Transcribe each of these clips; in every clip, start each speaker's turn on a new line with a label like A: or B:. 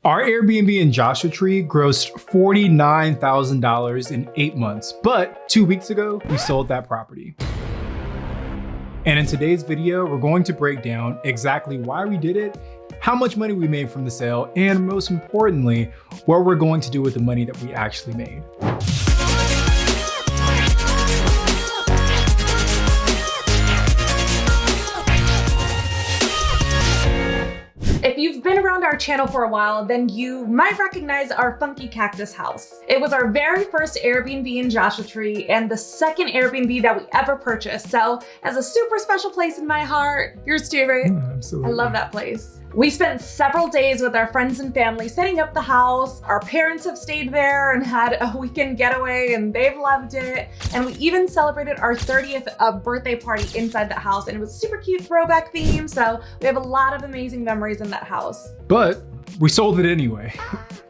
A: Our Airbnb in Joshua Tree grossed $49,000 in 8 months, but 2 weeks ago, we sold that property. And in today's video, we're going to break down exactly why we did it, how much money we made from the sale, and most importantly, what we're going to do with the money that we actually made.
B: If you've been around our channel for a while, then you might recognize our funky cactus house. It was our very first Airbnb in Joshua Tree and the second Airbnb that we ever purchased. So as a super special place in my heart, yours too, right?
A: Absolutely.
B: I love that place. We spent several days with our friends and family setting up the house. Our parents have stayed there and had a weekend getaway and they've loved it. And we even celebrated our 30th birthday party inside the house, and it was a super cute throwback theme. So we have a lot of amazing memories in that house.
A: But we sold it anyway.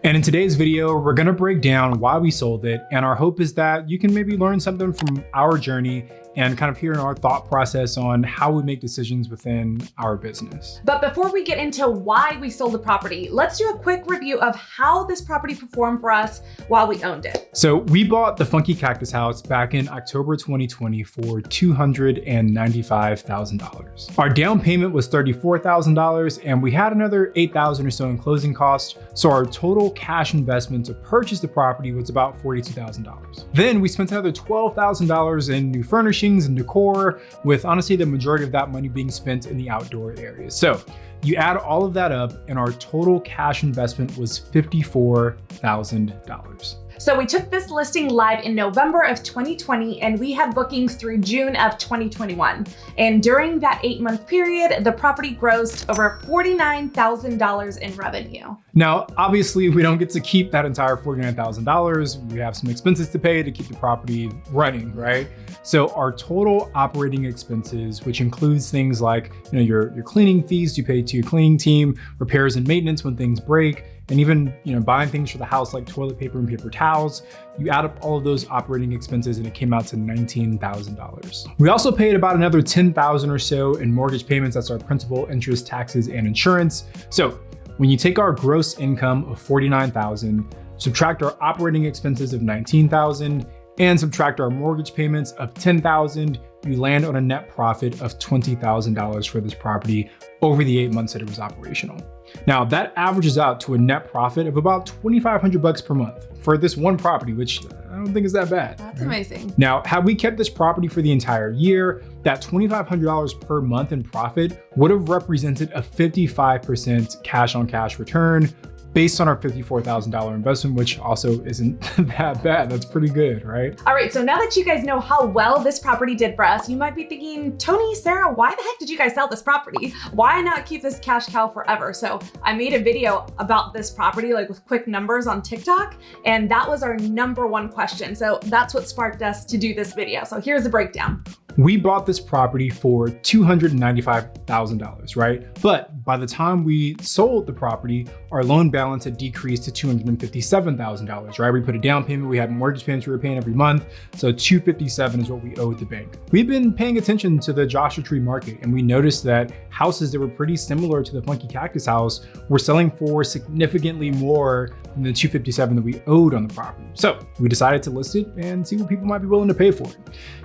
A: And in today's video, we're gonna break down why we sold it. And our hope is that you can maybe learn something from our journey and kind of hear our thought process on how we make decisions within our business.
B: But before we get into why we sold the property, let's do a quick review of how this property performed for us while we owned it.
A: So we bought the Funky Cactus house back in October 2020 for $295,000. Our down payment was $34,000 and we had another $8,000 or so in closing costs. So our total cash investment to purchase the property was about $42,000. Then we spent another $12,000 in new furnishings and decor, with honestly the majority of that money being spent in the outdoor areas. So you add all of that up and our total cash investment was $54,000.
B: So we took this listing live in November of 2020 and we had bookings through June of 2021. And during that 8-month period, the property grossed over $49,000 in revenue.
A: Now, obviously we don't get to keep that entire $49,000. We have some expenses to pay to keep the property running, right? So our total operating expenses, which includes things like your cleaning fees you pay to your cleaning team, repairs and maintenance when things break, and even buying things for the house like toilet paper and paper towels, you add up all of those operating expenses and it came out to $19,000. We also paid about another $10,000 or so in mortgage payments. That's our principal, interest, taxes, and insurance. So when you take our gross income of $49,000, subtract our operating expenses of $19,000, and subtract our mortgage payments of $10,000, you land on a net profit of $20,000 for this property over the 8 months that it was operational. Now that averages out to a net profit of about $2,500 per month for this one property, which I don't think is that bad.
B: That's amazing.
A: Now, had we kept this property for the entire year, that $2,500 per month in profit would have represented a 55% cash on cash return, based on our $54,000 investment, which also isn't that bad. That's pretty good, right?
B: All right, so now that you guys know how well this property did for us, you might be thinking, Tony, Sarah, why the heck did you guys sell this property? Why not keep this cash cow forever? So I made a video about this property, like with quick numbers on TikTok, and that was our #1 question. So that's what sparked us to do this video. So here's the breakdown.
A: We bought this property for $295,000, right? But by the time we sold the property, our loan balance had decreased to $257,000, right? We put a down payment, we had mortgage payments we were paying every month. So $257,000 is what we owed the bank. We've been paying attention to the Joshua Tree market and we noticed that houses that were pretty similar to the Funky Cactus house were selling for significantly more than the $257,000 that we owed on the property. So we decided to list it and see what people might be willing to pay for it.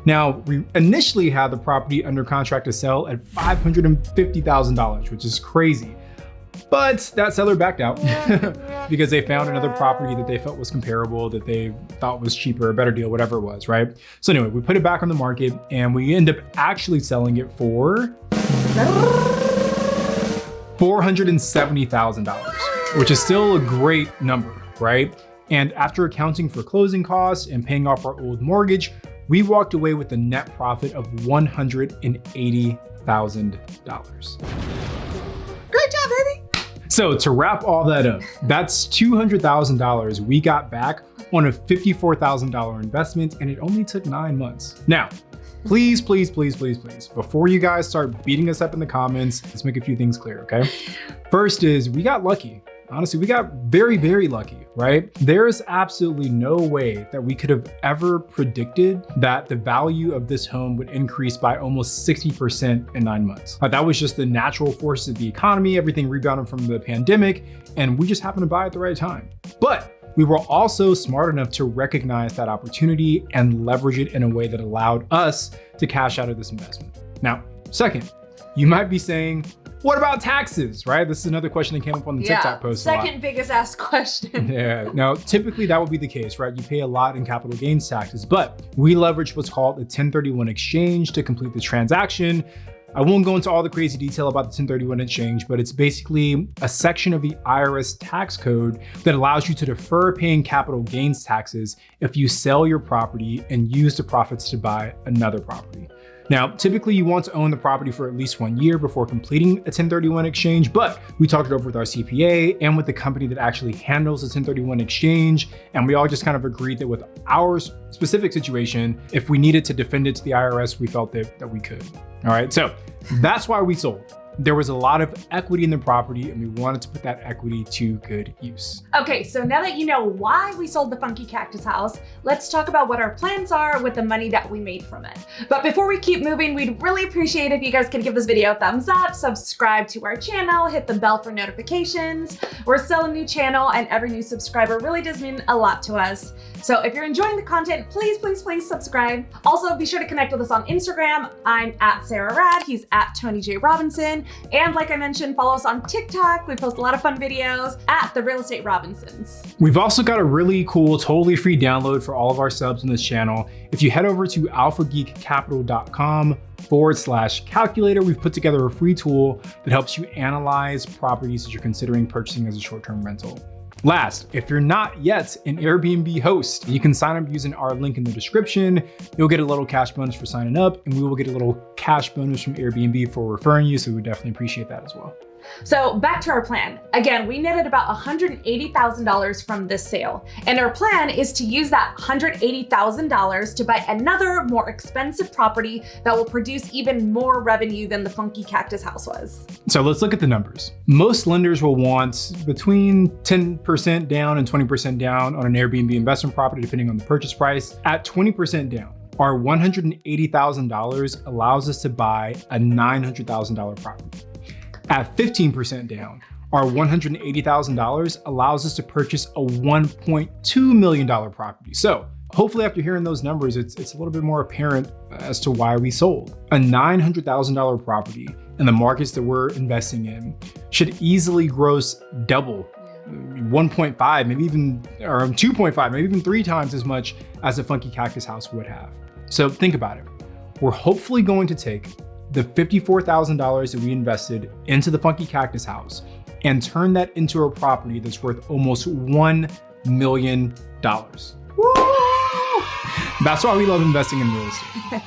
A: Now, we initially had the property under contract to sell at $550,000, which is crazy. But that seller backed out because they found another property that they felt was comparable, that they thought was cheaper, a better deal, whatever it was, right? So anyway, we put it back on the market and we end up actually selling it for $470,000, which is still a great number, right? And after accounting for closing costs and paying off our old mortgage, we walked away with a net profit of $180,000.
B: Great job, baby.
A: So to wrap all that up, that's $200,000 we got back on a $54,000 investment, and it only took 9 months. Now, please, before you guys start beating us up in the comments, let's make a few things clear, okay? First is we got lucky. honestly, we got very, very lucky, right? There is absolutely no way that we could have ever predicted that the value of this home would increase by almost 60% in 9 months. That was just the natural forces of the economy, everything rebounded from the pandemic, and we just happened to buy at the right time. But we were also smart enough to recognize that opportunity and leverage it in a way that allowed us to cash out of this investment. Now, second, you might be saying, what about taxes, right? This is another question that came up on the TikTok post a lot.
B: Second biggest asked question.
A: Yeah, now typically that would be the case, right? You pay a lot in capital gains taxes, but we leverage what's called a 1031 exchange to complete the transaction. I won't go into all the crazy detail about the 1031 exchange, but it's basically a section of the IRS tax code that allows you to defer paying capital gains taxes if you sell your property and use the profits to buy another property. Now, typically you want to own the property for at least 1 year before completing a 1031 exchange, but we talked it over with our CPA and with the company that actually handles the 1031 exchange, and we all just kind of agreed that with our specific situation, if we needed to defend it to the IRS, we felt that we could. All right, so that's why we sold. There was a lot of equity in the property and we wanted to put that equity to good use.
B: Okay, so now that you know why we sold the Funky Cactus house, let's talk about what our plans are with the money that we made from it. But before we keep moving, we'd really appreciate if you guys could give this video a thumbs up, subscribe to our channel, hit the bell for notifications. We're still a new channel and every new subscriber really does mean a lot to us. So if you're enjoying the content, please, please, please subscribe. Also, be sure to connect with us on Instagram. I'm at Sarah Rad, he's at Tony J. Robinson. And like I mentioned, follow us on TikTok. We post a lot of fun videos at The Real Estate Robinsons.
A: We've also got a really cool, totally free download for all of our subs on this channel. If you head over to alphageekcapital.com/calculator, we've put together a free tool that helps you analyze properties that you're considering purchasing as a short-term rental. Last, if you're not yet an Airbnb host, you can sign up using our link in the description. You'll get a little cash bonus for signing up, and we will get a little cash bonus from Airbnb for referring you, so we would definitely appreciate that as well.
B: So back to our plan. Again, we netted about $180,000 from this sale. And our plan is to use that $180,000 to buy another more expensive property that will produce even more revenue than the Funky Cactus house was.
A: So let's look at the numbers. Most lenders will want between 10% down and 20% down on an Airbnb investment property, depending on the purchase price. At 20% down, our $180,000 allows us to buy a $900,000 property. At 15% down, our $180,000 allows us to purchase a $1.2 million property. So hopefully after hearing those numbers, it's a little bit more apparent as to why we sold. A $900,000 property in the markets that we're investing in should easily gross double, 1.5, maybe even, or 2.5, maybe even 3 times as much as the Funky Cactus house would have. So think about it. We're hopefully going to take the $54,000 that we invested into the Funky Cactus house and turn that into a property that's worth almost $1 million. Woo! That's why we love investing in real estate.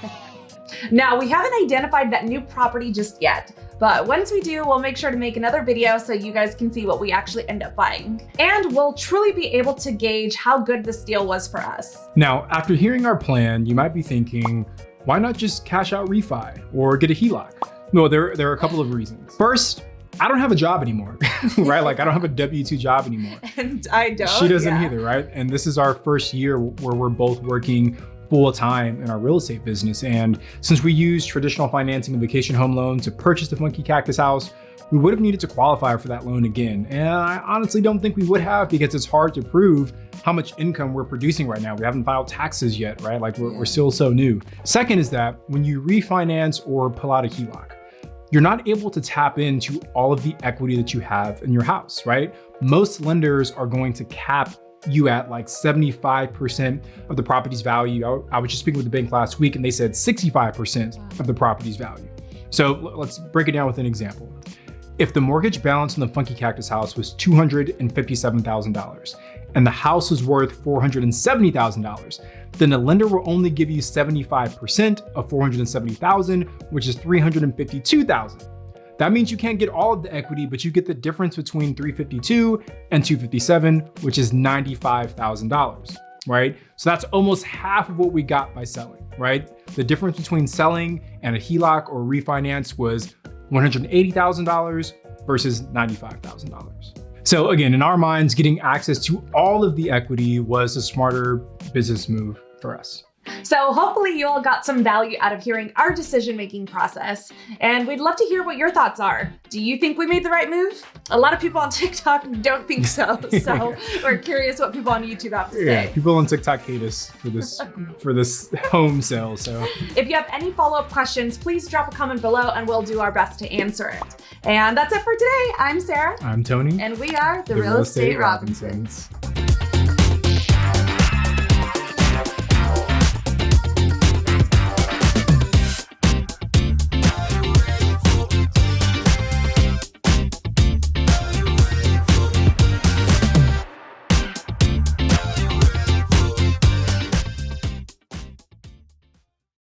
B: Now, we haven't identified that new property just yet, but once we do, we'll make sure to make another video so you guys can see what we actually end up buying. And we'll truly be able to gauge how good this deal was for us.
A: Now, after hearing our plan, you might be thinking, why not just cash out refi or get a HELOC? Well, there are a couple of reasons. First, I don't have a job anymore, right? Like I don't have a W-2 job anymore.
B: And I don't.
A: She doesn't either, right? And this is our first year where we're both working full-time in our real estate business. And since we use traditional financing and vacation home loan to purchase the Funky Cactus house, we would have needed to qualify for that loan again. And I honestly don't think we would have, because it's hard to prove how much income we're producing right now. We haven't filed taxes yet, right? Like we're still so new. Second is that when you refinance or pull out a HELOC, you're not able to tap into all of the equity that you have in your house, right? Most lenders are going to cap you at like 75% of the property's value. I was just speaking with the bank last week and they said 65% of the property's value. So let's break it down with an example. If the mortgage balance on the Funky Cactus house was $257,000 and the house was worth $470,000, then the lender will only give you 75% of $470,000, which is $352,000. That means you can't get all of the equity, but you get the difference between $352 and $257, which is $95,000, right? So that's almost half of what we got by selling, right? The difference between selling and a HELOC or refinance was $180,000 versus $95,000. So again, in our minds, getting access to all of the equity was a smarter business move for us.
B: So hopefully you all got some value out of hearing our decision-making process, and we'd love to hear what your thoughts are. Do you think we made the right move? A lot of people on TikTok don't think so, so we're curious what people on YouTube have to say.
A: Yeah, people on TikTok hate us for this home sale. So
B: if you have any follow-up questions, please drop a comment below and we'll do our best to answer it. And that's it for today. I'm Sarah.
A: I'm Tony.
B: And we are the Real Estate Robinsons.